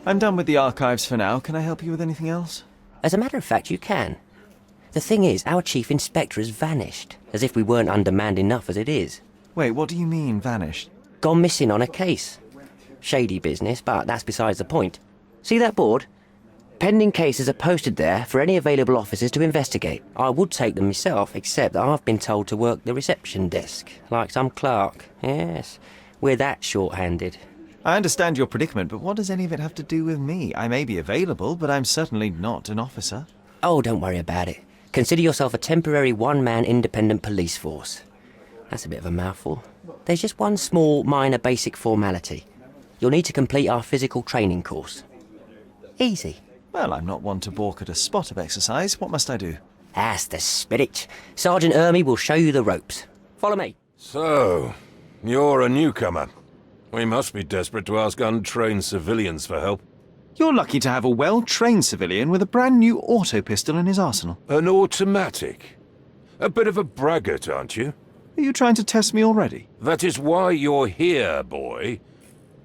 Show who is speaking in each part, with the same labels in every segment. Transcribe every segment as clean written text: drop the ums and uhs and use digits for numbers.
Speaker 1: I'm done with the archives for now. Can I help you with anything else?
Speaker 2: As a matter of fact, you can. The thing is, our chief inspector has vanished, as if we weren't undermanned enough as it is.
Speaker 1: Wait, what do you mean, vanished?
Speaker 2: Gone missing on a case. Shady business, but that's besides the point. See that board? Pending cases are posted there for any available officers to investigate. I would take them myself, except that I've been told to work the reception desk, like some clerk. Yes, we're that short-handed.
Speaker 1: I understand your predicament, but what does any of it have to do with me? I may be available, but I'm certainly not an officer.
Speaker 2: Oh, don't worry about it. Consider yourself a temporary one-man independent police force. That's a bit of a mouthful. There's just one small, minor basic formality. You'll need to complete our physical training course. Easy.
Speaker 1: Well, I'm not one to balk at a spot of exercise. What must I do?
Speaker 2: That's the spirit. Sergeant Ermey will show you the ropes. Follow me.
Speaker 3: So, you're a newcomer. We must be desperate to ask untrained civilians for help.
Speaker 1: You're lucky to have a well-trained civilian with a brand new auto pistol in his arsenal.
Speaker 3: An automatic? A bit of a braggart, aren't you?
Speaker 1: Are you trying to test me already?
Speaker 3: That is why you're here, boy.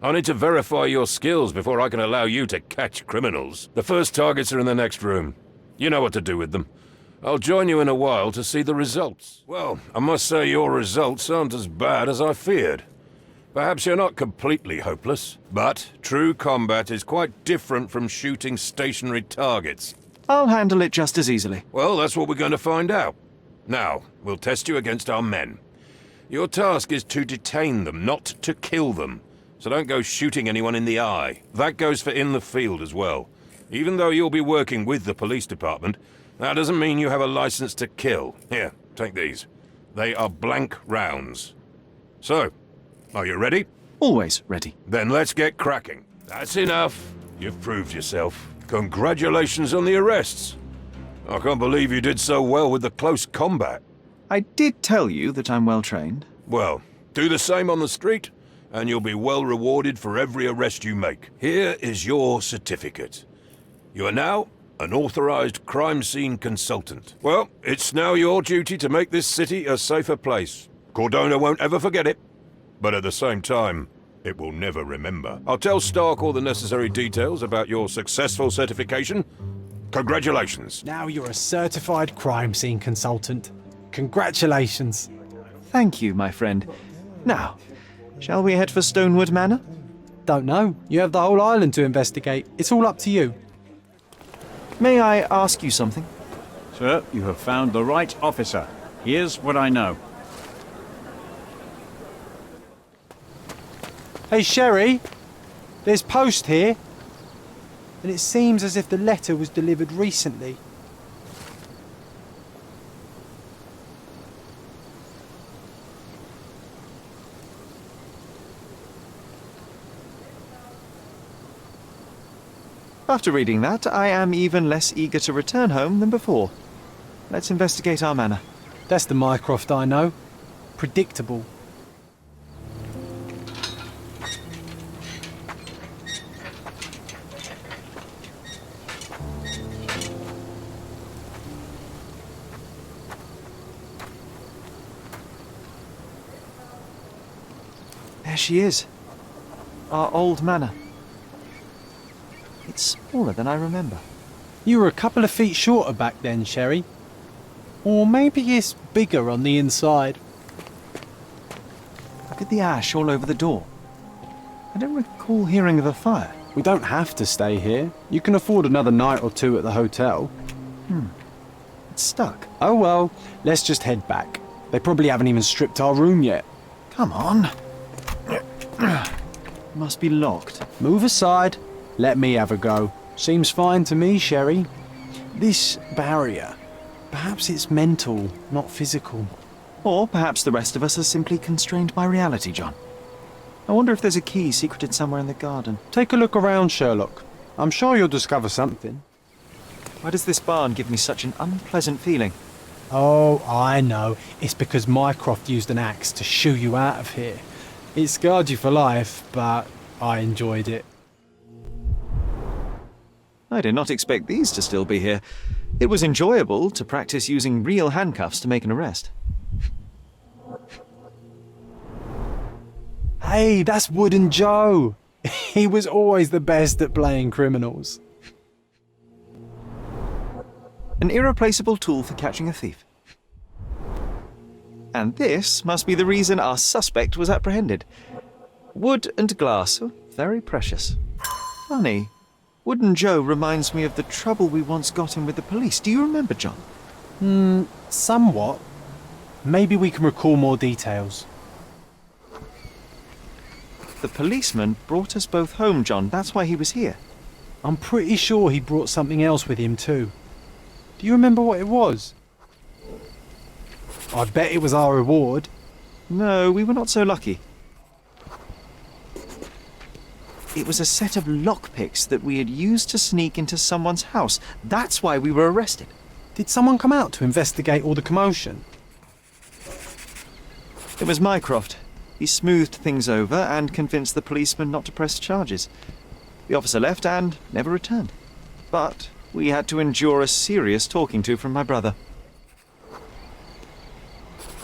Speaker 3: I need to verify your skills before I can allow you to catch criminals. The first targets are in the next room. You know what to do with them. I'll join you in a while to see the results. Well, I must say your results aren't as bad as I feared. Perhaps you're not completely hopeless, but true combat is quite different from shooting stationary targets.
Speaker 1: I'll handle it just as easily.
Speaker 3: Well, that's what we're going to find out. Now, we'll test you against our men. Your task is to detain them, not to kill them. So don't go shooting anyone in the eye. That goes for in the field as well. Even though you'll be working with the police department, that doesn't mean you have a license to kill. Here, take these. They are blank rounds. So, are you ready?
Speaker 1: Always ready.
Speaker 3: Then let's get cracking. That's enough. You've proved yourself. Congratulations on the arrests. I can't believe you did so well with the close combat.
Speaker 1: I did tell you that I'm well-trained.
Speaker 3: Well, do the same on the street, and you'll be well rewarded for every arrest you make. Here is your certificate. You are now an authorized crime scene consultant. Well, it's now your duty to make this city a safer place. Cordona won't ever forget it, but at the same time, it will never remember. I'll tell Stark all the necessary details about your successful certification. Congratulations.
Speaker 4: Now you're a certified crime scene consultant. Congratulations.
Speaker 1: Thank you, my friend. Now, shall we head for Stonewood Manor?
Speaker 4: Don't know. You have the whole island to investigate. It's all up to you.
Speaker 1: May I ask you something?
Speaker 5: Sir, you have found the right officer. Here's what I know.
Speaker 4: Hey, Sherry. There's post here. And it seems as if the letter was delivered recently.
Speaker 1: After reading that, I am even less eager to return home than before. Let's investigate our manor.
Speaker 4: That's the Mycroft I know. Predictable.
Speaker 1: There she is. Our old manor. It's smaller than I remember.
Speaker 4: You were a couple of feet shorter back then, Sherry. Or maybe it's bigger on the inside.
Speaker 1: Look at the ash all over the door. I don't recall hearing of a fire.
Speaker 4: We don't have to stay here. You can afford another night or two at the hotel.
Speaker 1: It's stuck.
Speaker 4: Oh well, let's just head back. They probably haven't even stripped our room yet.
Speaker 1: Come on. Must be locked.
Speaker 4: Move aside. Let me have a go. Seems fine to me, Sherry. This barrier, perhaps it's mental, not physical.
Speaker 1: Or perhaps the rest of us are simply constrained by reality, John. I wonder if there's a key secreted somewhere in the garden.
Speaker 4: Take a look around, Sherlock. I'm sure you'll discover something.
Speaker 1: Why does this barn give me such an unpleasant feeling?
Speaker 4: Oh, I know. It's because Mycroft used an axe to shoo you out of here. It scarred you for life, but I enjoyed it.
Speaker 1: I did not expect these to still be here. It was enjoyable to practice using real handcuffs to make an arrest.
Speaker 4: Hey, that's Wooden Joe. He was always the best at playing criminals.
Speaker 1: An irreplaceable tool for catching a thief. And this must be the reason our suspect was apprehended. Wood and glass, oh, very precious. Funny, Wooden Joe reminds me of the trouble we once got in with the police. Do you remember, John?
Speaker 4: Somewhat. Maybe we can recall more details.
Speaker 1: The policeman brought us both home, John. That's why he was here.
Speaker 4: I'm pretty sure he brought something else with him too. Do you remember what it was? I bet it was our reward.
Speaker 1: No, we were not so lucky. It was a set of lockpicks that we had used to sneak into someone's house. That's why we were arrested.
Speaker 4: Did someone come out to investigate all the commotion?
Speaker 1: It was Mycroft. He smoothed things over and convinced the policeman not to press charges. The officer left and never returned. But we had to endure a serious talking to from my brother.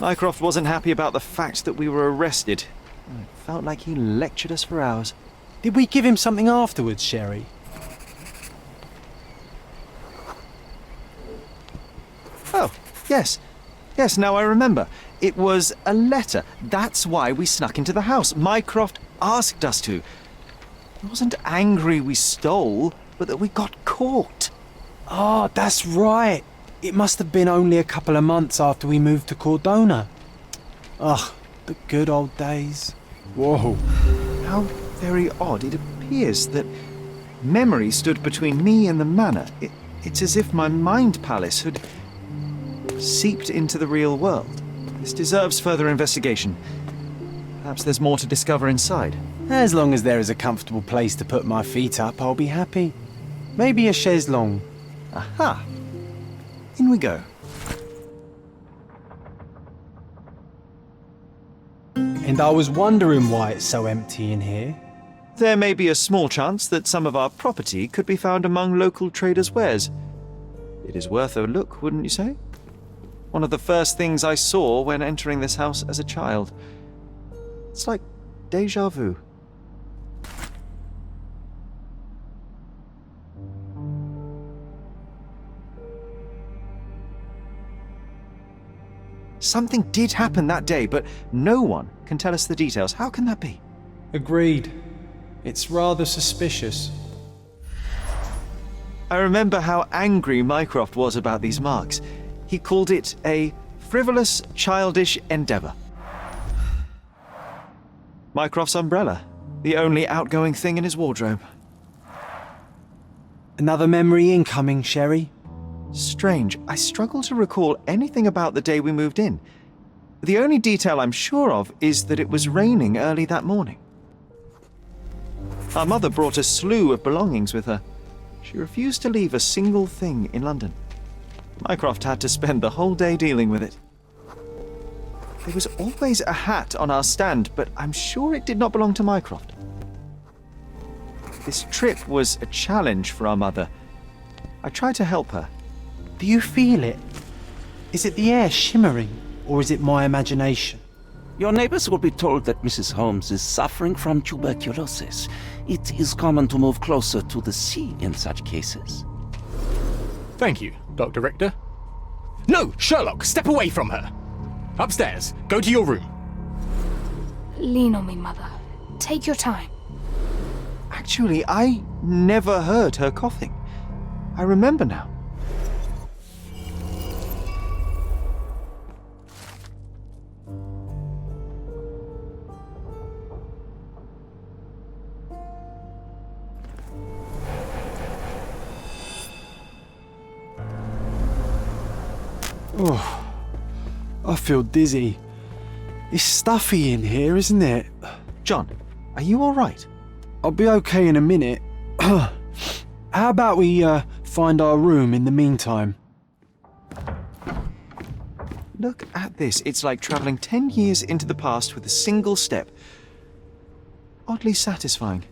Speaker 1: Mycroft wasn't happy about the fact that we were arrested. It felt like he lectured us for hours.
Speaker 4: Did we give him something afterwards, Sherry?
Speaker 1: Oh, yes. Yes, now I remember. It was a letter. That's why we snuck into the house. Mycroft asked us to. He wasn't angry we stole, but that we got caught.
Speaker 4: Oh, that's right. It must have been only a couple of months after we moved to Cordona. Ugh, the good old days. Whoa.
Speaker 1: How very odd. It appears that memory stood between me and the manor. It's as if my mind palace had seeped into the real world. This deserves further investigation. Perhaps there's more to discover inside.
Speaker 4: As long as there is a comfortable place to put my feet up, I'll be happy. Maybe a chaise longue.
Speaker 1: Aha! In we go.
Speaker 4: And I was wondering why it's so empty in here.
Speaker 1: There may be a small chance that some of our property could be found among local traders' wares. It is worth a look, wouldn't you say? One of the first things I saw when entering this house as a child. It's like déjà vu. Something did happen that day, but no one can tell us the details. How can that be?
Speaker 4: Agreed. It's rather suspicious.
Speaker 1: I remember how angry Mycroft was about these marks. He called it a frivolous, childish endeavour. Mycroft's umbrella, the only outgoing thing in his wardrobe.
Speaker 4: Another memory incoming, Sherry.
Speaker 1: Strange, I struggle to recall anything about the day we moved in. The only detail I'm sure of is that it was raining early that morning. Our mother brought a slew of belongings with her. She refused to leave a single thing in London. Mycroft had to spend the whole day dealing with it. There was always a hat on our stand, but I'm sure it did not belong to Mycroft. This trip was a challenge for our mother. I tried to help her.
Speaker 4: Do you feel it? Is it the air shimmering, or is it my imagination?
Speaker 6: Your neighbors will be told that Mrs. Holmes is suffering from tuberculosis. It is common to move closer to the sea in such cases.
Speaker 7: Thank you, Dr. Richter. No, Sherlock, step away from her. Upstairs, go to your room.
Speaker 8: Lean on me, Mother. Take your time.
Speaker 1: Actually, I never heard her coughing. I remember now.
Speaker 4: Oh, I feel dizzy. It's stuffy in here, isn't it?
Speaker 1: John, are you all right?
Speaker 4: I'll be okay in a minute. How about we find our room in the meantime?
Speaker 1: Look at this. It's like travelling 10 years into the past with a single step. Oddly satisfying.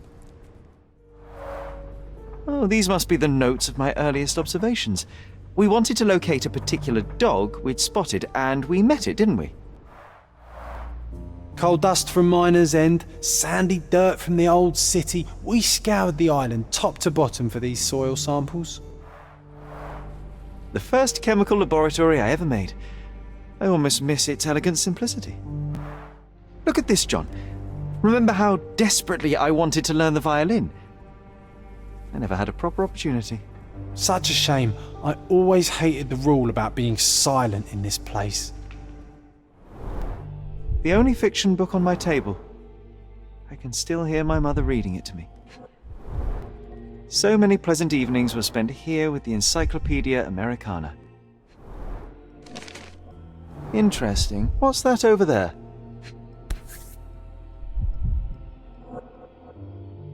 Speaker 1: Oh, these must be the notes of my earliest observations. We wanted to locate a particular dog we'd spotted, and we met it, didn't we?
Speaker 4: Coal dust from Miner's End, sandy dirt from the old city. We scoured the island top to bottom for these soil samples.
Speaker 1: The first chemical laboratory I ever made. I almost miss its elegant simplicity. Look at this, John. Remember how desperately I wanted to learn the violin? I never had a proper opportunity.
Speaker 4: Such a shame. I always hated the rule about being silent in this place.
Speaker 1: The only fiction book on my table. I can still hear my mother reading it to me. So many pleasant evenings were spent here with the Encyclopedia Americana. Interesting. What's that over there?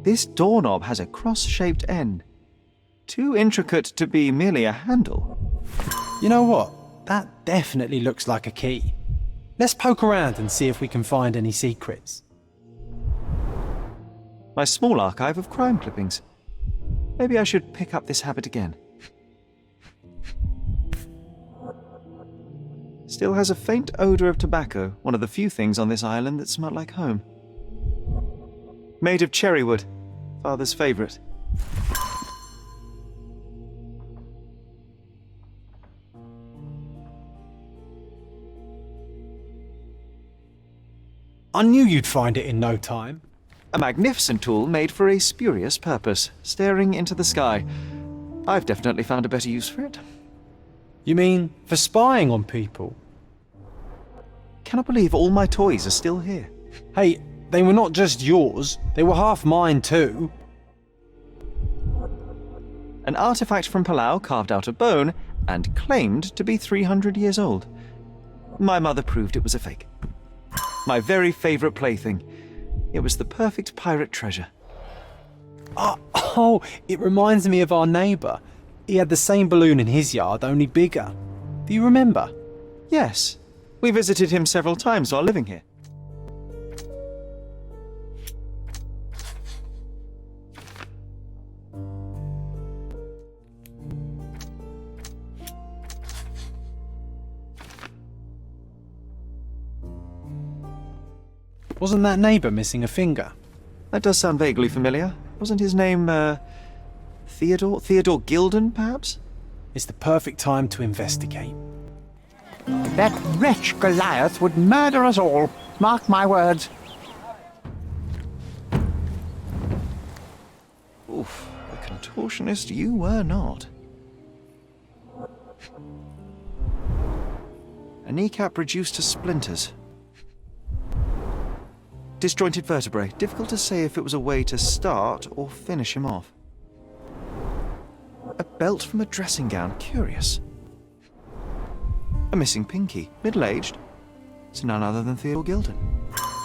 Speaker 1: This doorknob has a cross-shaped end. Too intricate to be merely a handle.
Speaker 4: You know what? That definitely looks like a key. Let's poke around and see if we can find any secrets.
Speaker 1: My small archive of crime clippings. Maybe I should pick up this habit again. Still has a faint odour of tobacco, one of the few things on this island that smell like home. Made of cherry wood, Father's favourite.
Speaker 4: I knew you'd find it in no time.
Speaker 1: A magnificent tool made for a spurious purpose, staring into the sky. I've definitely found a better use for it.
Speaker 4: You mean for spying on people?
Speaker 1: Cannot believe all my toys are still here.
Speaker 4: Hey, they were not just yours, they were half mine too.
Speaker 1: An artifact from Palau carved out of bone and claimed to be 300 years old. My mother proved it was a fake. My very favourite plaything. It was the perfect pirate treasure.
Speaker 4: Oh, it reminds me of our neighbour. He had the same balloon in his yard, only bigger. Do you remember?
Speaker 1: Yes, we visited him several times while living here.
Speaker 4: Wasn't that neighbour missing a finger?
Speaker 1: That does sound vaguely familiar. Wasn't his name, Theodore? Theodore Gilden, perhaps?
Speaker 4: It's the perfect time to investigate.
Speaker 9: That wretch Goliath would murder us all. Mark my words.
Speaker 1: Oof, a contortionist you were not. A kneecap reduced to splinters. Disjointed vertebrae. Difficult to say if it was a way to start or finish him off. A belt from a dressing gown. Curious. A missing pinky. Middle-aged. It's none other than Theodore Gilden.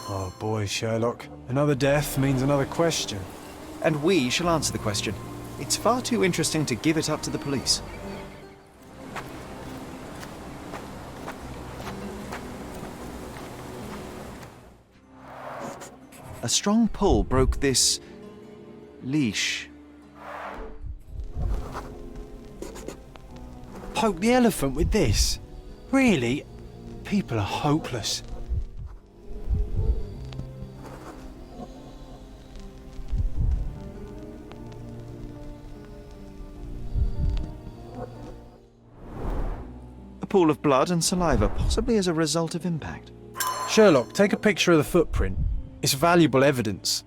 Speaker 4: Oh boy, Sherlock. Another death means another question.
Speaker 1: And we shall answer the question. It's far too interesting to give it up to the police. A strong pull broke this leash.
Speaker 4: Poke the elephant with this? Really? People are hopeless.
Speaker 1: A pool of blood and saliva, possibly as a result of impact.
Speaker 4: Sherlock, take a picture of the footprint. It's valuable evidence.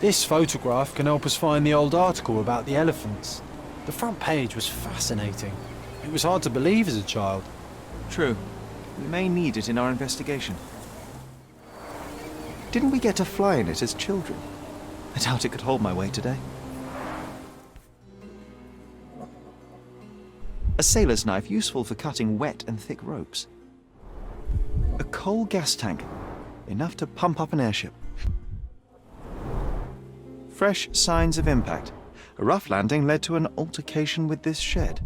Speaker 4: This photograph can help us find the old article about the elephants. The front page was fascinating. It was hard to believe as a child.
Speaker 1: True. We may need it in our investigation. Didn't we get to fly in it as children? I doubt it could hold my weight today. A sailor's knife useful for cutting wet and thick ropes. A coal gas tank. Enough to pump up an airship. Fresh signs of impact. A rough landing led to an altercation with this shed.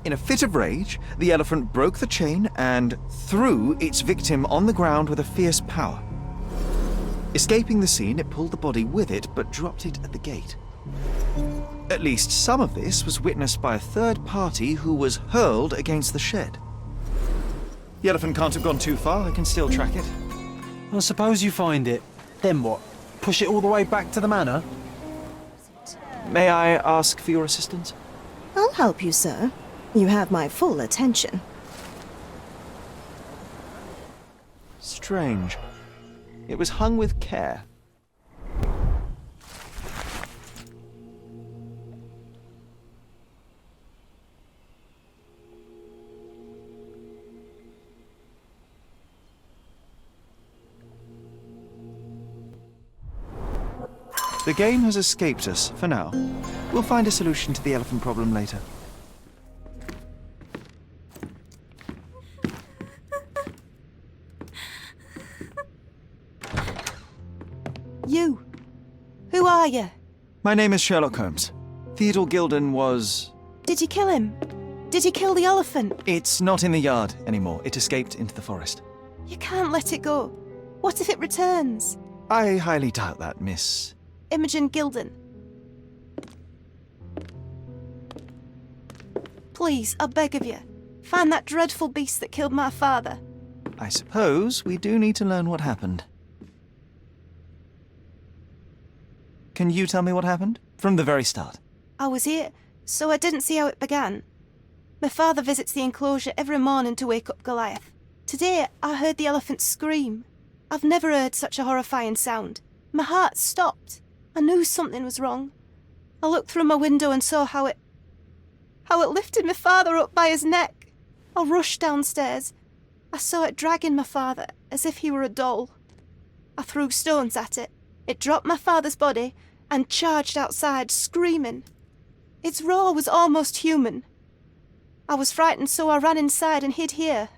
Speaker 1: In a fit of rage, the elephant broke the chain and threw its victim on the ground with a fierce power. Escaping the scene, it pulled the body with it, but dropped it at the gate. At least some of this was witnessed by a third party who was hurled against the shed. The elephant can't have gone too far. I can still track it.
Speaker 4: Well, suppose you find it. Then what? Push it all the way back to the manor?
Speaker 1: May I ask for your assistance?
Speaker 10: I'll help you, sir. You have my full attention.
Speaker 1: Strange. It was hung with care. The game has escaped us, for now. We'll find a solution to the elephant problem later.
Speaker 10: You. Who are you?
Speaker 1: My name is Sherlock Holmes. Theodore Gilden was...
Speaker 10: Did you kill him? Did you kill the elephant?
Speaker 1: It's not in the yard anymore. It escaped into the forest.
Speaker 10: You can't let it go. What if it returns?
Speaker 1: I highly doubt that, Miss...
Speaker 10: Imogen Gilden. Please, I beg of you, find that dreadful beast that killed my father.
Speaker 1: I suppose we do need to learn what happened. Can you tell me what happened? From the very start.
Speaker 10: I was here, so I didn't see how it began. My father visits the enclosure every morning to wake up Goliath. Today, I heard the elephant scream. I've never heard such a horrifying sound. My heart stopped. I knew something was wrong. I looked through my window and saw how it lifted my father up by his neck. I rushed downstairs. I saw it dragging my father as if he were a doll. I threw stones at it. It dropped my father's body and charged outside, screaming. Its roar was almost human. I was frightened, so I ran inside and hid here.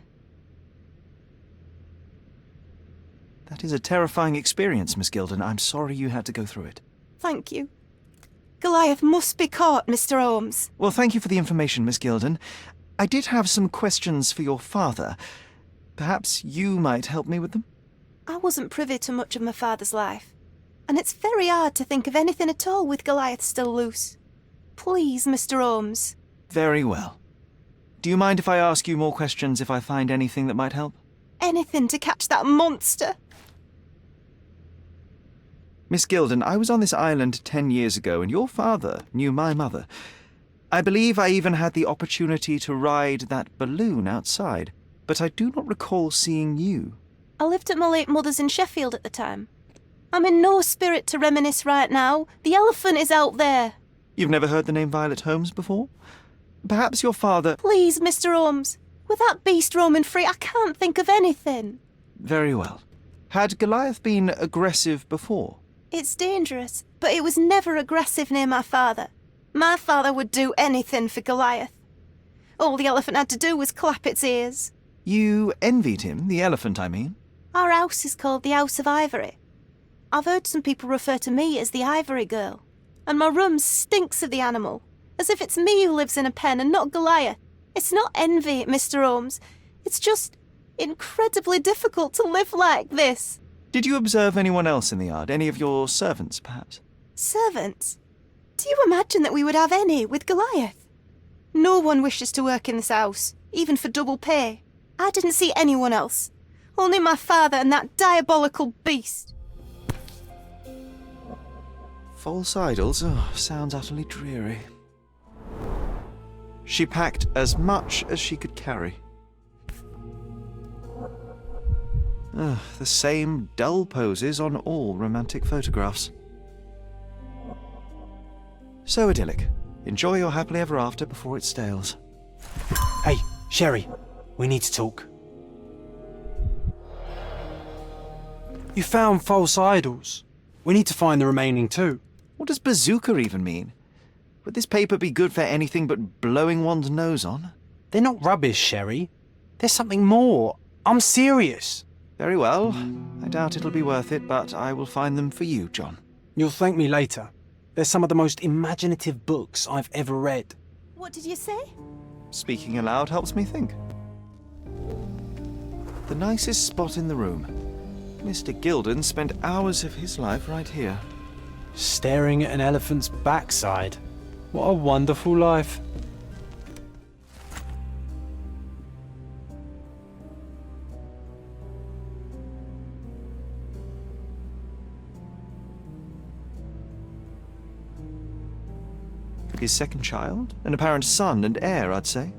Speaker 1: That is a terrifying experience, Miss Gilden. I'm sorry you had to go through it.
Speaker 10: Thank you. Goliath must be caught, Mr. Holmes.
Speaker 1: Well, thank you for the information, Miss Gilden. I did have some questions for your father. Perhaps you might help me with them?
Speaker 10: I wasn't privy to much of my father's life, and it's very hard to think of anything at all with Goliath still loose. Please, Mr. Holmes.
Speaker 1: Very well. Do you mind if I ask you more questions if I find anything that might help?
Speaker 10: Anything to catch that monster.
Speaker 1: Miss Gilden, I was on this island 10 years ago, and your father knew my mother. I believe I even had the opportunity to ride that balloon outside, but I do not recall seeing you.
Speaker 10: I lived at my late mother's in Sheffield at the time. I'm in no spirit to reminisce right now. The elephant is out there.
Speaker 1: You've never heard the name Violet Holmes before? Perhaps your father...
Speaker 10: Please, Mr. Holmes. With that beast roaming free, I can't think of anything.
Speaker 1: Very well. Had Goliath been aggressive before?
Speaker 10: It's dangerous, but it was never aggressive near my father. My father would do anything for Goliath. All the elephant had to do was clap its ears.
Speaker 1: You envied him, the elephant, I mean?
Speaker 10: Our house is called the House of Ivory. I've heard some people refer to me as the Ivory Girl, and my room stinks of the animal, as if it's me who lives in a pen and not Goliath. It's not envy, Mr. Holmes. It's just incredibly difficult to live like this.
Speaker 1: Did you observe anyone else in the yard? Any of your servants, perhaps?
Speaker 10: Servants? Do you imagine that we would have any with Goliath? No one wishes to work in this house, even for double pay. I didn't see anyone else. Only my father and that diabolical beast.
Speaker 1: False idols? Oh, sounds utterly dreary. She packed as much as she could carry. The same dull poses on all romantic photographs. So idyllic. Enjoy your happily ever after before it stales.
Speaker 4: Hey, Sherry, we need to talk. You found false idols. We need to find the remaining two.
Speaker 1: What does bazooka even mean? Would this paper be good for anything but blowing one's nose on?
Speaker 4: They're not rubbish, Sherry. There's something more. I'm serious.
Speaker 1: Very well. I doubt it'll be worth it, but I will find them for you, John.
Speaker 4: You'll thank me later. They're some of the most imaginative books I've ever read.
Speaker 10: What did you say?
Speaker 1: Speaking aloud helps me think. The nicest spot in the room. Mr. Gilden spent hours of his life right here.
Speaker 4: Staring at an elephant's backside. What a wonderful life.
Speaker 1: His second child? An apparent son and heir, I'd say.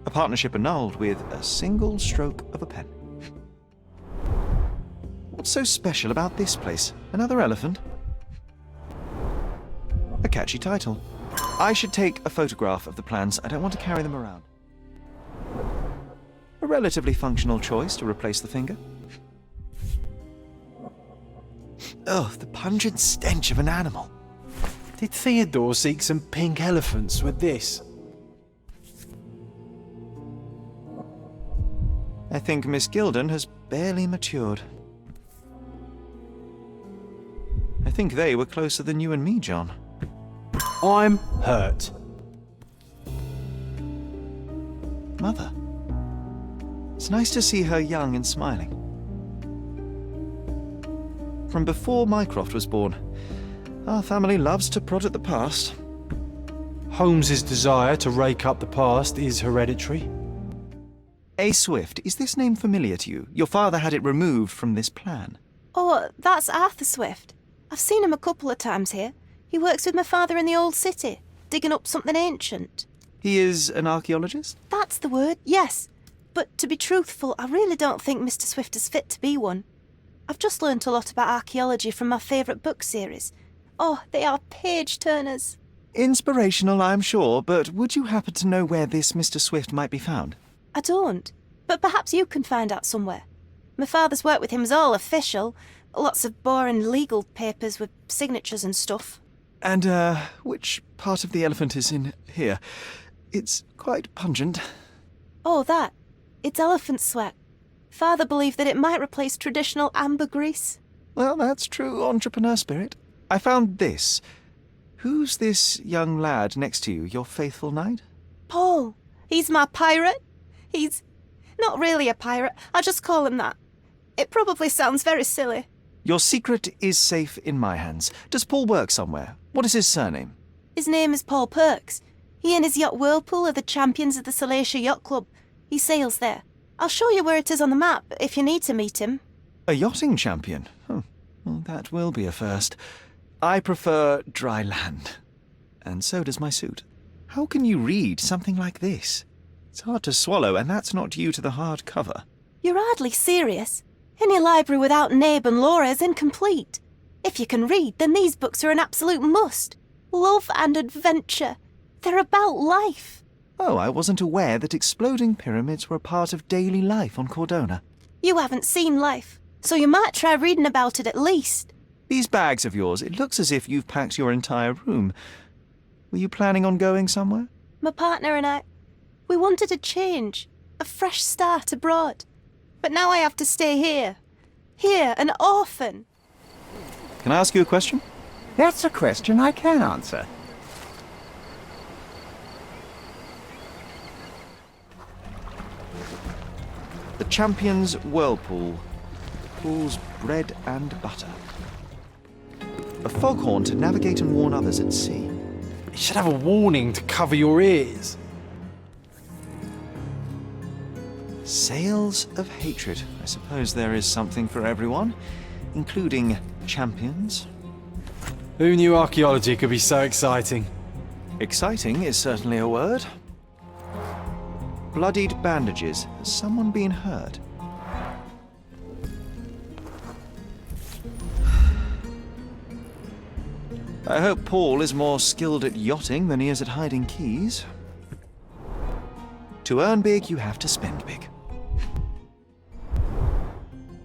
Speaker 1: A partnership annulled with a single stroke of a pen. What's so special about this place? Another elephant? A catchy title. I should take a photograph of the plans. I don't want to carry them around. A relatively functional choice to replace the finger. Oh, the pungent stench of an animal.
Speaker 4: Did Theodore seek some pink elephants with this?
Speaker 1: I think Miss Gilden has barely matured. I think they were closer than you and me, John.
Speaker 4: I'm hurt.
Speaker 1: Mother. It's nice to see her young and smiling. From before Mycroft was born, our family loves to prod at the past.
Speaker 4: Holmes's desire to rake up the past is hereditary.
Speaker 1: A. Swift, is this name familiar to you? Your father had it removed from this plan.
Speaker 10: Oh, that's Arthur Swift. I've seen him a couple of times here. He works with my father in the old city, digging up something ancient.
Speaker 1: He is an archaeologist?
Speaker 10: That's the word, yes. But to be truthful, I really don't think Mr. Swift is fit to be one. I've just learnt a lot about archaeology from my favourite book series. Oh, they are page-turners.
Speaker 1: Inspirational, I'm sure, but would you happen to know where this Mr. Swift might be found?
Speaker 10: I don't, but perhaps you can find out somewhere. My father's work with him is all official. Lots of boring legal papers with signatures and stuff.
Speaker 1: And, which part of the elephant is in here? It's quite pungent.
Speaker 10: Oh, that. It's elephant sweat. Father believed that it might replace traditional ambergris.
Speaker 1: Well, that's true entrepreneur spirit. I found this. Who's this young lad next to you, your faithful knight?
Speaker 10: Paul. He's my pirate. He's not really a pirate. I just call him that. It probably sounds very silly.
Speaker 1: Your secret is safe in my hands. Does Paul work somewhere? What is his surname?
Speaker 10: His name is Paul Perks. He and his yacht Whirlpool are the champions of the Salacia Yacht Club. He sails there. I'll show you where it is on the map if you need to meet him.
Speaker 1: A yachting champion? Well, that will be a first. I prefer dry land. And so does my suit. How can you read something like this? It's hard to swallow, and that's not due to the hard cover.
Speaker 10: You're hardly serious. Any library without Nabe and Laura is incomplete. If you can read, then these books are an absolute must. Love and adventure. They're about life.
Speaker 1: Oh, I wasn't aware that exploding pyramids were a part of daily life on Cordona.
Speaker 10: You haven't seen life, so you might try reading about it at least.
Speaker 1: These bags of yours, it looks as if you've packed your entire room. Were you planning on going somewhere?
Speaker 10: My partner and I, we wanted a change, a fresh start abroad. But now I have to stay here. Here, an orphan.
Speaker 1: Can I ask you a question?
Speaker 9: That's a question I can answer.
Speaker 1: The champion's whirlpool. Pool's bread and butter. A foghorn to navigate and warn others at sea.
Speaker 4: It should have a warning to cover your ears.
Speaker 1: Sails of hatred. I suppose there is something for everyone, including champions.
Speaker 4: Who knew archaeology could be so exciting?
Speaker 1: Exciting is certainly a word. Bloodied bandages. Has someone been hurt? I hope Paul is more skilled at yachting than he is at hiding keys. To earn big, you have to spend big.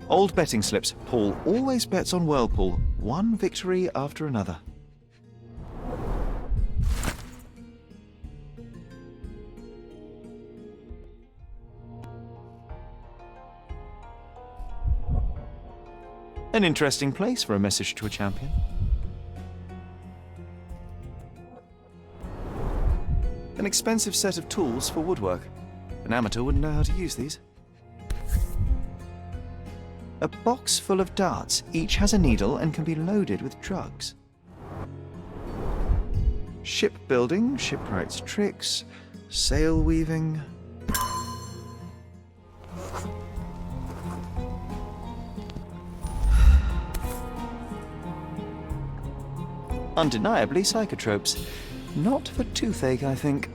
Speaker 1: Old betting slips. Paul always bets on Whirlpool. One victory after another. An interesting place for a message to a champion. An expensive set of tools for woodwork. An amateur wouldn't know how to use these. A box full of darts. Each has a needle and can be loaded with drugs. Shipbuilding, shipwright's tricks, sail weaving. Undeniably psychotropes. Not for toothache, I think.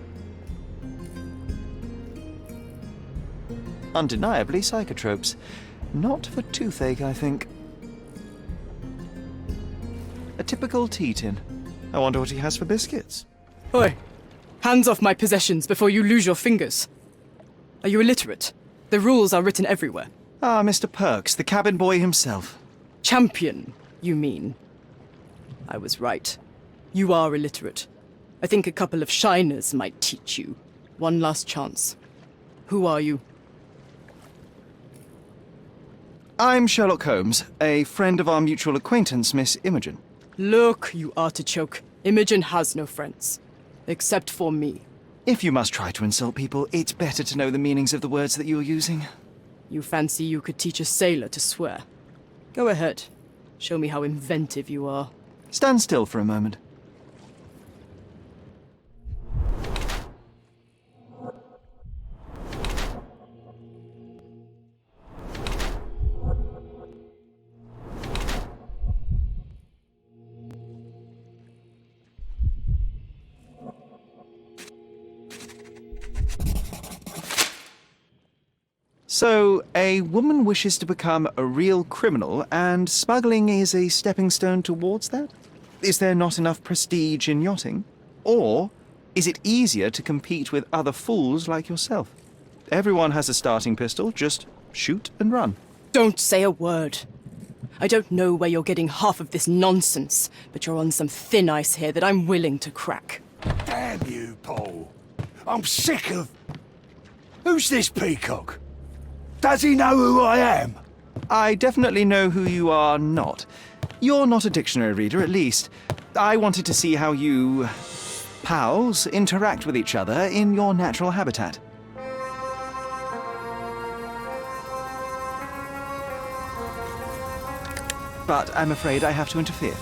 Speaker 1: Undeniably psychotropes. Not for toothache, I think. A typical tea tin. I wonder what he has for biscuits.
Speaker 11: Oi! Hands off my possessions before you lose your fingers. Are you illiterate? The rules are written everywhere.
Speaker 1: Ah, Mr. Perks, the cabin boy himself.
Speaker 11: Champion, you mean? I was right. You are illiterate. I think a couple of shiners might teach you. One last chance. Who are you?
Speaker 1: I'm Sherlock Holmes, a friend of our mutual acquaintance, Miss Imogen.
Speaker 11: Look, you artichoke. Imogen has no friends. Except for me.
Speaker 1: If you must try to insult people, it's better to know the meanings of the words that you're using.
Speaker 11: You fancy you could teach a sailor to swear? Go ahead. Show me how inventive you are.
Speaker 1: Stand still for a moment. So, a woman wishes to become a real criminal, and smuggling is a stepping stone towards that? Is there not enough prestige in yachting? Or is it easier to compete with other fools like yourself? Everyone has a starting pistol, just shoot and run.
Speaker 11: Don't say a word. I don't know where you're getting half of this nonsense, but you're on some thin ice here that I'm willing to crack.
Speaker 12: Damn you, Paul. I'm sick of... Who's this peacock? Does he know who I am?
Speaker 1: I definitely know who you are not. You're not a dictionary reader, at least. I wanted to see how you... pals interact with each other in your natural habitat. But I'm afraid I have to interfere.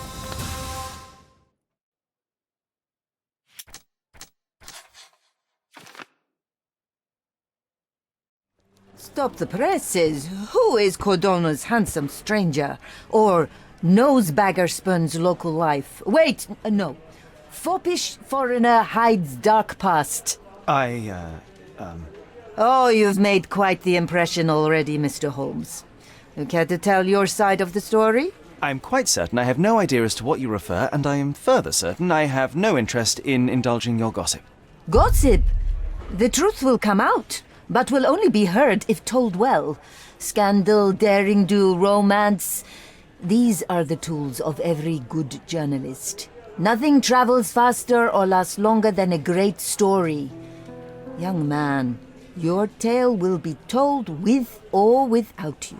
Speaker 13: Stop the presses. Who is Cordona's handsome stranger? Or Nosebaggerspun's local life? Wait, no. Foppish foreigner hides dark past. Oh, you've made quite the impression already, Mr. Holmes. You care to tell your side of the story?
Speaker 1: I'm quite certain I have no idea as to what you refer, and I am further certain I have no interest in indulging your gossip.
Speaker 13: Gossip? The truth will come out, but will only be heard if told well. Scandal, daring-do, romance. These are the tools of every good journalist. Nothing travels faster or lasts longer than a great story. Young man, your tale will be told with or without you.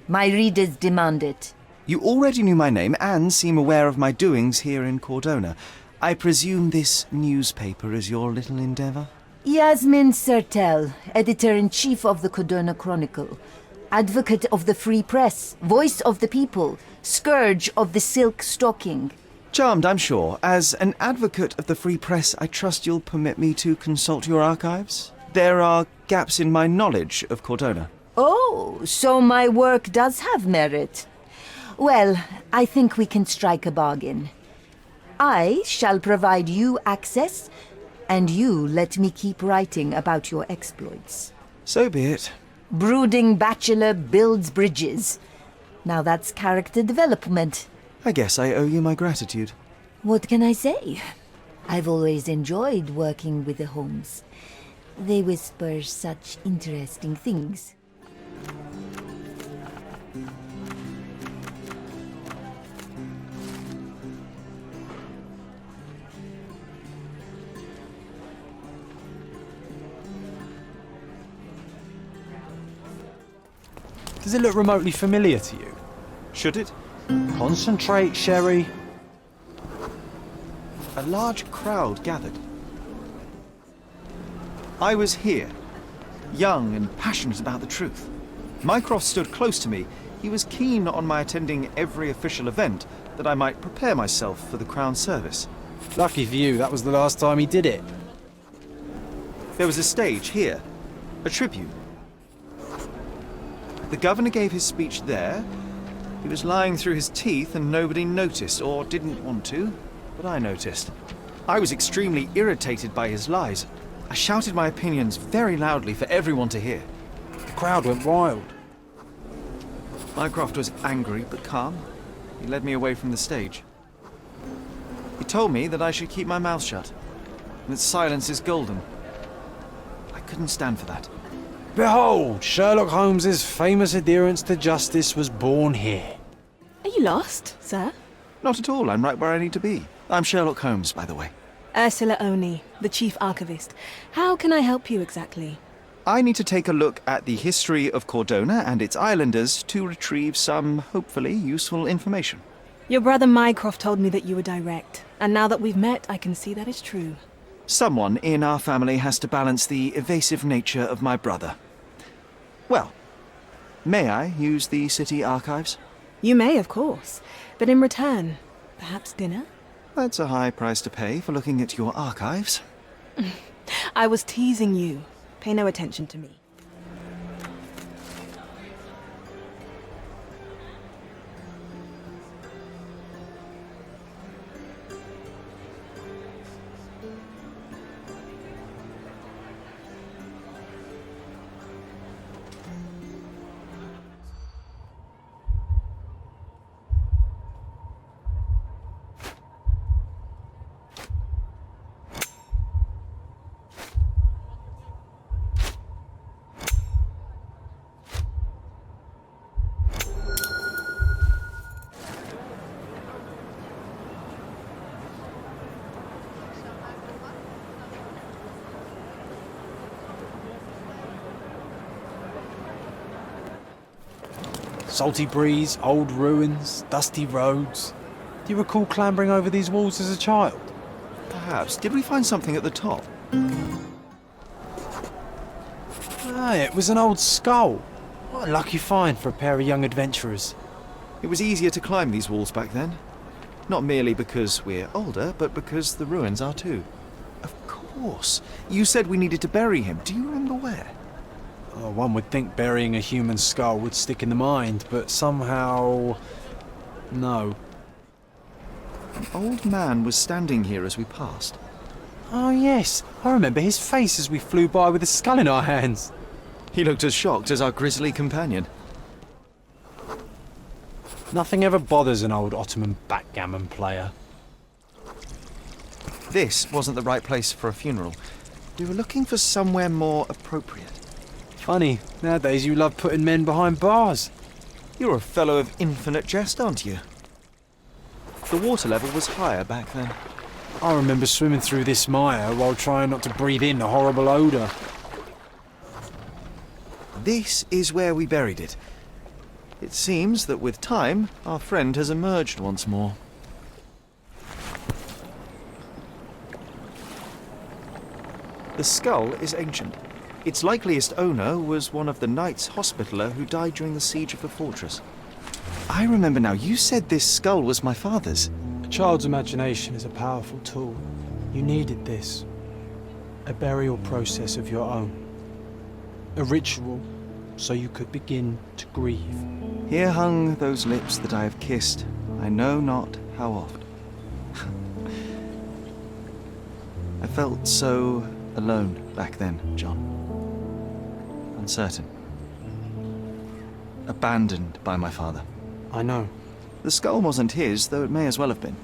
Speaker 13: My readers demand it.
Speaker 1: You already knew my name and seem aware of my doings here in Cordona. I presume this newspaper is your little endeavour?
Speaker 13: Yasmin Sertel, editor-in-chief of the Cordona Chronicle. Advocate of the free press, voice of the people, scourge of the silk stocking.
Speaker 1: Charmed, I'm sure. As an advocate of the free press, I trust you'll permit me to consult your archives? There are gaps in my knowledge of Cordona.
Speaker 13: Oh, so my work does have merit. Well, I think we can strike a bargain. I shall provide you access, and you let me keep writing about your exploits.
Speaker 1: So be it.
Speaker 13: Brooding bachelor builds bridges. Now that's character development.
Speaker 1: I guess I owe you my gratitude.
Speaker 13: What can I say? I've always enjoyed working with the Holmes. They whisper such interesting things.
Speaker 4: Does it look remotely familiar to you?
Speaker 1: Should it?
Speaker 4: Concentrate, Sherry.
Speaker 1: A large crowd gathered. I was here, young and passionate about the truth. Mycroft stood close to me. He was keen on my attending every official event, that I might prepare myself for the Crown service.
Speaker 4: Lucky for you, that was the last time he did it.
Speaker 1: There was a stage here, a tribute. The governor gave his speech there. He was lying through his teeth and nobody noticed, or didn't want to, but I noticed. I was extremely irritated by his lies. I shouted my opinions very loudly for everyone to hear.
Speaker 4: The crowd went wild.
Speaker 1: Mycroft was angry but calm. He led me away from the stage. He told me that I should keep my mouth shut, and that silence is golden. I couldn't stand for that.
Speaker 4: Behold, Sherlock Holmes's famous adherence to justice was born here.
Speaker 14: Are you lost, sir?
Speaker 1: Not at all. I'm right where I need to be. I'm Sherlock Holmes, by the way.
Speaker 14: Ursula Oni, the chief archivist. How can I help you exactly?
Speaker 1: I need to take a look at the history of Cordona and its islanders to retrieve some, hopefully, useful information.
Speaker 14: Your brother Mycroft told me that you were direct, and now that we've met, I can see that is true.
Speaker 1: Someone in our family has to balance the evasive nature of my brother. Well, may I use the city archives?
Speaker 14: You may, of course, but in return, perhaps dinner?
Speaker 1: That's a high price to pay for looking at your archives.
Speaker 14: I was teasing you. Pay no attention to me.
Speaker 4: Salty breeze, old ruins, dusty roads. Do you recall clambering over these walls as a child?
Speaker 1: Perhaps. Did we find something at the top?
Speaker 4: Ah, it was an old skull. What a lucky find for a pair of young adventurers.
Speaker 1: It was easier to climb these walls back then. Not merely because we're older, but because the ruins are too. Of course. You said we needed to bury him. Do you remember where?
Speaker 4: Oh, one would think burying a human skull would stick in the mind, but somehow... no.
Speaker 1: An old man was standing here as we passed.
Speaker 4: Oh yes, I remember his face as we flew by with a skull in our hands.
Speaker 1: He looked as shocked as our grisly companion.
Speaker 4: Nothing ever bothers an old Ottoman backgammon player.
Speaker 1: This wasn't the right place for a funeral. We were looking for somewhere more appropriate.
Speaker 4: Funny, nowadays you love putting men behind bars.
Speaker 1: You're a fellow of infinite jest, aren't you? The water level was higher back then.
Speaker 4: I remember swimming through this mire while trying not to breathe in the horrible odour.
Speaker 1: This is where we buried it. It seems that with time, our friend has emerged once more. The skull is ancient. Its likeliest owner was one of the Knights Hospitaller who died during the siege of the fortress. I remember now, you said this skull was my father's.
Speaker 4: A child's imagination is a powerful tool. You needed this. A burial process of your own. A ritual so you could begin to grieve.
Speaker 1: Here hung those lips that I have kissed, I know not how oft. I felt so alone back then, John. Uncertain. Abandoned by my father.
Speaker 4: I know.
Speaker 1: The skull wasn't his, though it may as well have been.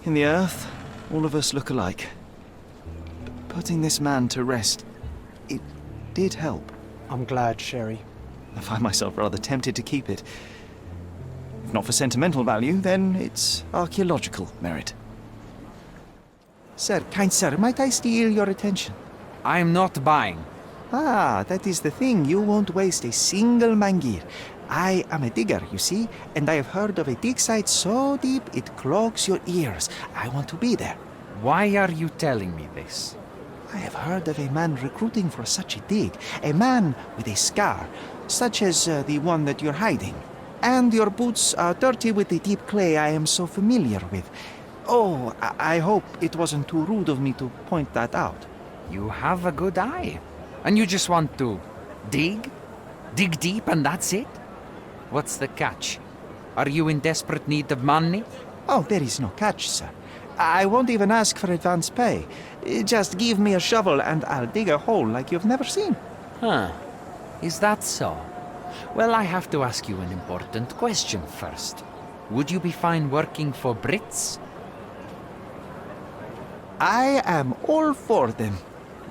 Speaker 1: In the earth, all of us look alike. But putting this man to rest, it did help.
Speaker 4: I'm glad, Sherry.
Speaker 1: I find myself rather tempted to keep it. If not for sentimental value, then it's archaeological merit. Sir, kind sir, might I steal your attention?
Speaker 15: I am not buying.
Speaker 1: Ah, that is the thing. You won't waste a single mangir. I am a digger, you see, and I have heard of a dig site so deep it clogs your ears. I want to be there.
Speaker 15: Why are you telling me this?
Speaker 1: I have heard of a man recruiting for such a dig. A man with a scar, such as the one that you're hiding. And your boots are dirty with the deep clay I am so familiar with. Oh, I hope it wasn't too rude of me to point that out.
Speaker 15: You have a good eye. And you just want to dig? Dig deep and that's it? What's the catch? Are you in desperate need of money?
Speaker 1: Oh, there is no catch, sir. I won't even ask for advance pay. Just give me a shovel and I'll dig a hole like you've never seen.
Speaker 15: Huh. Is that so? Well, I have to ask you an important question first. Would you be fine working for Brits?
Speaker 1: I am all for them.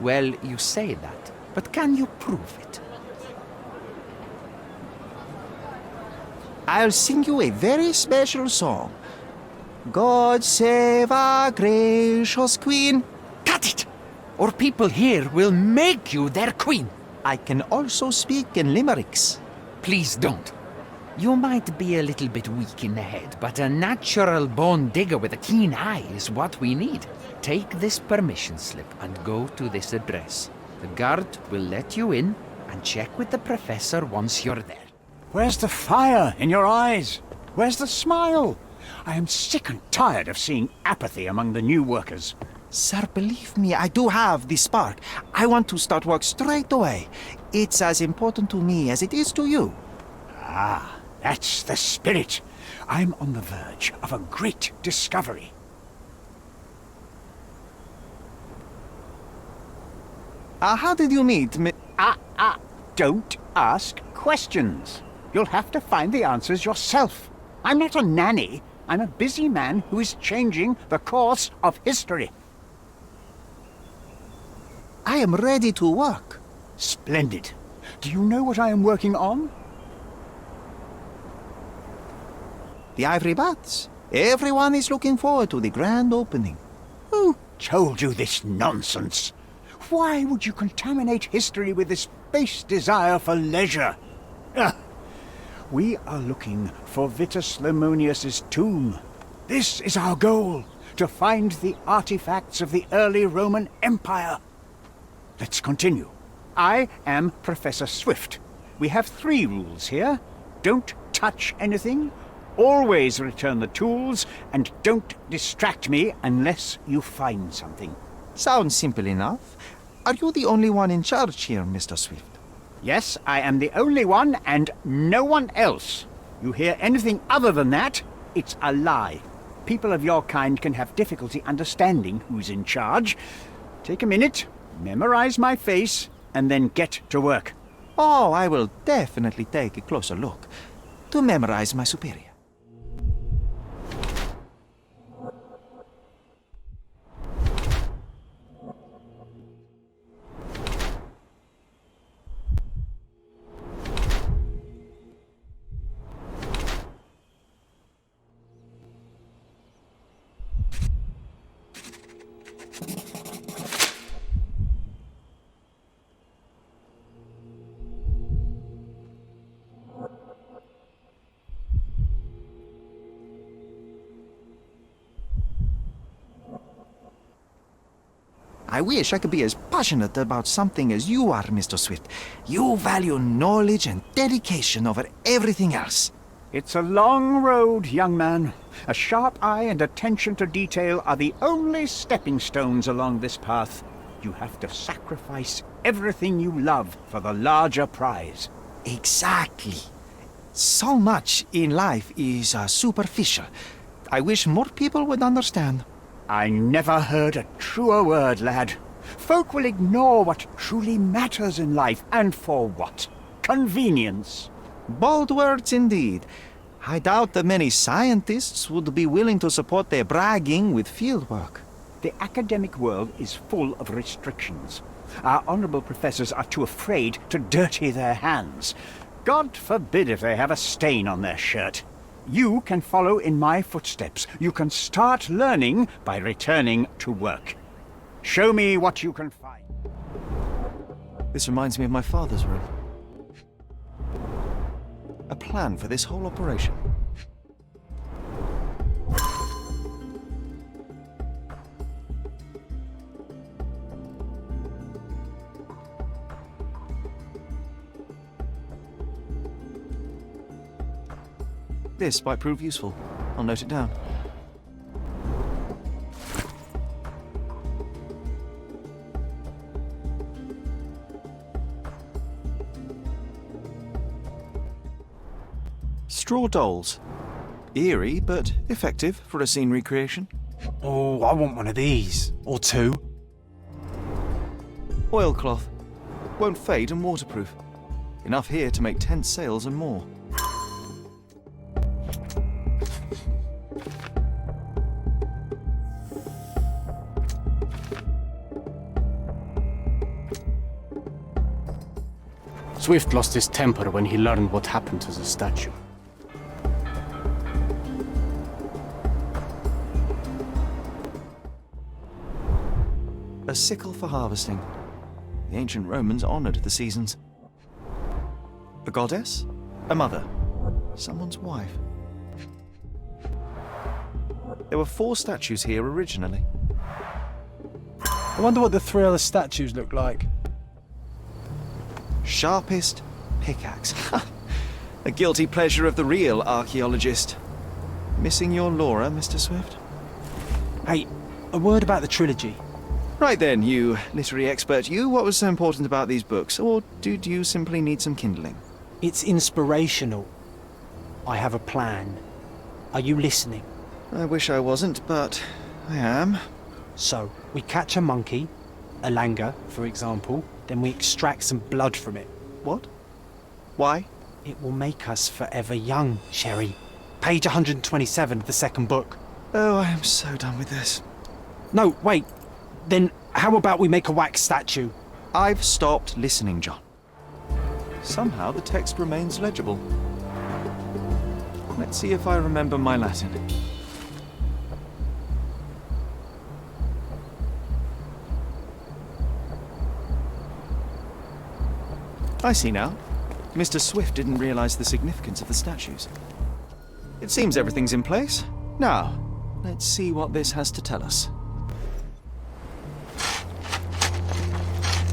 Speaker 15: Well, you say that, but can you prove it?
Speaker 1: I'll sing you a very special song. God save our gracious queen.
Speaker 15: Cut it! Or people here will make you their queen.
Speaker 1: I can also speak in limericks.
Speaker 15: Please don't. You might be a little bit weak in the head, but a natural born digger with a keen eye is what we need. Take this permission slip and go to this address. The guard will let you in and check with the professor once you're there.
Speaker 12: Where's the fire in your eyes? Where's the smile? I am sick and tired of seeing apathy among the new workers.
Speaker 1: Sir, believe me, I do have the spark. I want to start work straight away. It's as important to me as it is to you.
Speaker 12: Ah, that's the spirit. I'm on the verge of a great discovery.
Speaker 1: How did you meet me?
Speaker 12: Don't ask questions. You'll have to find the answers yourself. I'm not a nanny. I'm a busy man who is changing the course of history.
Speaker 1: I am ready to work.
Speaker 12: Splendid. Do you know what I am working on?
Speaker 1: The Ivory Baths. Everyone is looking forward to the grand opening.
Speaker 12: Who told you this nonsense? Why would you contaminate history with this base desire for leisure? We are looking for Vitus Lemonius's tomb. This is our goal, to find the artifacts of the early Roman Empire. Let's continue. I am Professor Swift. We have 3 rules here. Don't touch anything, always return the tools, and don't distract me unless you find something.
Speaker 1: Sounds simple enough. Are you the only one in charge here, Mr. Swift?
Speaker 12: Yes, I am the only one and no one else. You hear anything other than that, it's a lie. People of your kind can have difficulty understanding who's in charge. Take a minute, memorize my face, and then get to work.
Speaker 1: Oh, I will definitely take a closer look to memorize my superior. I wish I could be as passionate about something as you are, Mr. Swift. You value knowledge and dedication over everything else.
Speaker 12: It's a long road, young man. A sharp eye and attention to detail are the only stepping stones along this path. You have to sacrifice everything you love for the larger prize.
Speaker 1: Exactly. So much in life is superficial. I wish more people would understand.
Speaker 12: I never heard a truer word, lad. Folk will ignore what truly matters in life, and for what? Convenience.
Speaker 1: Bold words indeed. I doubt that many scientists would be willing to support their bragging with fieldwork.
Speaker 12: The academic world is full of restrictions. Our honourable professors are too afraid to dirty their hands. God forbid if they have a stain on their shirt. You can follow in my footsteps. You can start learning by returning to work. Show me what you can find.
Speaker 1: This reminds me of my father's room. A plan for this whole operation. This might prove useful. I'll note it down. Straw dolls. Eerie, but effective for a scene recreation.
Speaker 4: Oh, I want one of these. Or two.
Speaker 1: Oilcloth. Won't fade and waterproof. Enough here to make 10 sails and more.
Speaker 4: Swift lost his temper when he learned what happened to the statue.
Speaker 1: A sickle for harvesting. The ancient Romans honoured the seasons. A goddess? A mother? Someone's wife? There were 4 statues here originally.
Speaker 4: I wonder what the 3 other statues look like.
Speaker 1: Sharpest pickaxe. A guilty pleasure of the real archaeologist. Missing your Laura, Mr. Swift?
Speaker 4: Hey, a word about the trilogy.
Speaker 1: Right then, you literary expert, you, what was so important about these books? Or did you simply need some kindling?
Speaker 4: It's inspirational. I have a plan. Are you listening?
Speaker 1: I wish I wasn't, but I am.
Speaker 4: So, we catch a monkey, a langur, for example, then we extract some blood from it.
Speaker 1: What? Why?
Speaker 4: It will make us forever young, Sherry. Page 127 of the second book.
Speaker 1: Oh, I am so done with this.
Speaker 4: No, wait. Then how about we make a wax statue?
Speaker 1: I've stopped listening, John. Somehow the text remains legible. Let's see if I remember my Latin. I see now. Mr. Swift didn't realize the significance of the statues. It seems everything's in place. Now, let's see what this has to tell us.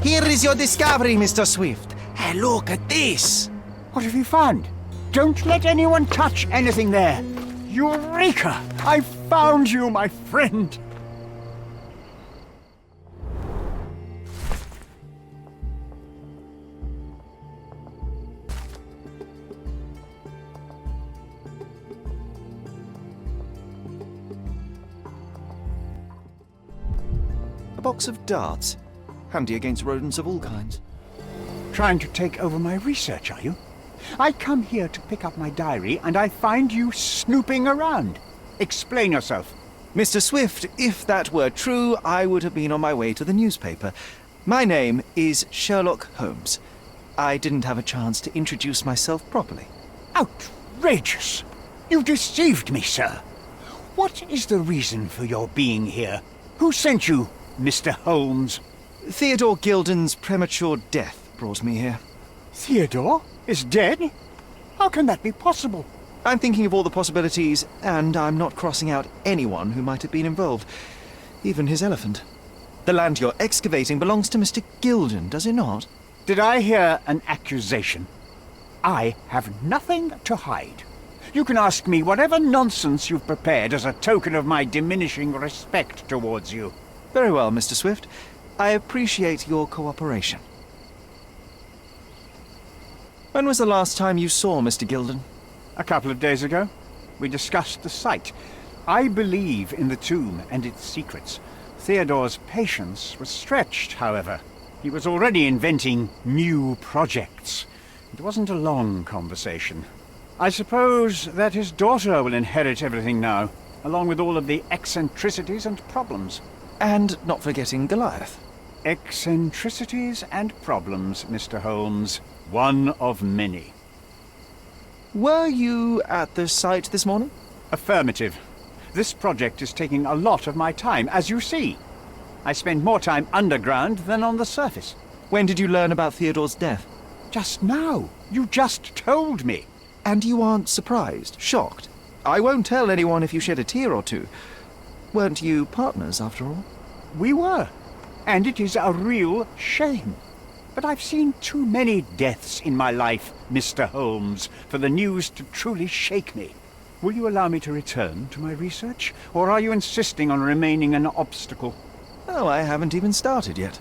Speaker 1: Here is your discovery, Mr. Swift. Hey, look at this.
Speaker 12: What have you found? Don't let anyone touch anything there. Eureka! I found you, my friend.
Speaker 1: A box of darts. Handy against rodents of all kinds.
Speaker 12: Trying to take over my research, are you? I come here to pick up my diary, and I find you snooping around. Explain yourself.
Speaker 1: Mr. Swift, if that were true, I would have been on my way to the newspaper. My name is Sherlock Holmes. I didn't have a chance to introduce myself properly.
Speaker 12: Outrageous! You deceived me, sir. What is the reason for your being here? Who sent you, Mr. Holmes?
Speaker 1: Theodore Gilden's premature death brought me here.
Speaker 12: Theodore is dead? How can that be possible?
Speaker 1: I'm thinking of all the possibilities, and I'm not crossing out anyone who might have been involved. Even his elephant. The land you're excavating belongs to Mr. Gilden, does it not?
Speaker 12: Did I hear an accusation? I have nothing to hide. You can ask me whatever nonsense you've prepared as a token of my diminishing respect towards you.
Speaker 1: Very well, Mr. Swift. I appreciate your cooperation. When was the last time you saw Mr. Gilden?
Speaker 12: A couple of days ago. We discussed the site. I believe in the tomb and its secrets. Theodore's patience was stretched, however. He was already inventing new projects. It wasn't a long conversation. I suppose that his daughter will inherit everything now, along with all of the eccentricities and problems.
Speaker 1: And not forgetting Goliath.
Speaker 12: Eccentricities and problems, Mr. Holmes. One of many.
Speaker 1: Were you at the site this morning?
Speaker 12: Affirmative. This project is taking a lot of my time, as you see. I spend more time underground than on the surface.
Speaker 1: When did you learn about Theodore's death?
Speaker 12: Just now. You just told me.
Speaker 1: And you aren't surprised, shocked? I won't tell anyone if you shed a tear or two. Weren't you partners, after all?
Speaker 12: We were. And it is a real shame. But I've seen too many deaths in my life, Mr. Holmes, for the news to truly shake me. Will you allow me to return to my research? Or are you insisting on remaining an obstacle?
Speaker 1: Oh, I haven't even started yet.